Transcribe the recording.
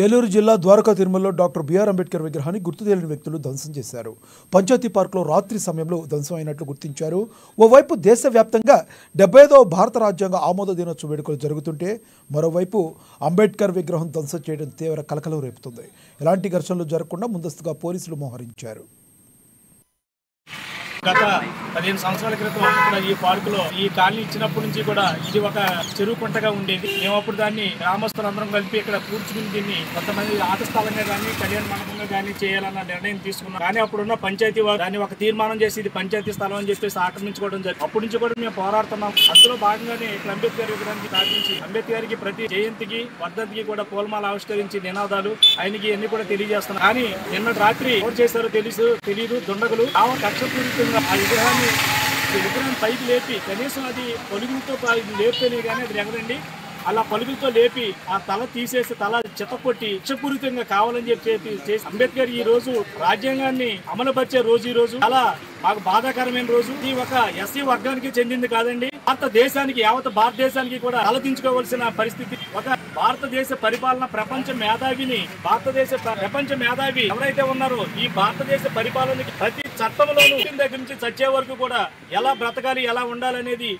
ఏలూరు జిల్లా ద్వారకా తిరుమలలో doctor BR Ambedkar విగ్రహాన్ని గుర్తు తెలియని వ్యక్తులు ధ్వంసం చేశారు. పంచాయతీ పార్కులో రాత్రి సమయంలో ధ్వంసం అయినట్లు గుర్తించారు. ఓవైపు దేశవ్యాప్తంగా 75వ భారత రాజ్యాంగ ఆమోద దినోత్సవ వేడుకలు జరుగుతుంటే మరోవైపు అంబేద్కర్ విగ్రహం ధ్వంసం చేయడం తీవ్ర కలకలం రేపుతుంది. ఎలాంటి ఘర్షణలు జరగకుండా ముందస్తుగా పోలీసులు మోహరించారు. గత 15 సంవత్సరాల క్రితం ఇక్కడ ఈ పార్కులో ఈ కాలనీ ఇచ్చినప్పటి నుంచి కూడా ఇది ఒక చెరువు కుంటగా ఉండేది. మేము అప్పుడు దాన్ని గ్రామస్తులందరం కలిపి ఇక్కడ కూర్చుని దీన్ని కొంతమంది ఆట స్థలంగా కానీ కళ్యాణ మండపంగా కానీ చేయాలన్న నిర్ణయం తీసుకున్నాం. కానీ అప్పుడున్న పంచాయతీ వారు దాన్ని ఒక తీర్మానం చేసి ఇది పంచాయతీ స్థలం అని చెప్పేసి ఆక్రమించుకోవడం జరిగింది. అప్పటి నుంచి కూడా మేము పోరాడుతున్నాం. అందులో భాగంగానే ఇక్కడ అంబేద్కర్ విగ్రహాన్ని స్థాపించి అంబేద్కర్కి ప్రతి జయంతికి వర్ధంతికి కూడా పూలమాల ఆవిష్కరించి నినాదాలు ఆయనకి అన్ని కూడా తెలియజేస్తున్నాం. కానీ నిన్న రాత్రి ఎవరు చేశారో తెలియదు దుండగులు కక్షపూరితంగా ఆ విగ్రహాన్ని పైకి లేపి కనీసం అది పొలుగులతో లేపితేనే కానీ అది ఎగదండి. అలా పలుగులతో లేపి ఆ తల తీసేసి తల చిత్తకొట్టి కక్షపూరితంగా కావాలని చెప్పి చేసి అంబేద్కర్ ఈ రోజు రాజ్యాంగాన్ని అమలుపరిచే రోజు ఈ రోజు చాలా మాకు బాధాకరమైన రోజు. ఇది ఒక ఎస్సీ వర్గానికి చెందింది కాదండి, భారతదేశానికి యావత్ భారతదేశానికి కూడా తలదించుకోవాల్సిన పరిస్థితి. ఒక భారతదేశ పరిపాలన ప్రపంచ మేధావి ఎవరైతే ఉన్నారో ఈ భారతదేశ పరిపాలనకి ప్రతి చట్టంలోనూ దగ్గర నుంచి చచ్చే వరకు కూడా ఎలా బ్రతకాలి ఎలా ఉండాలనేది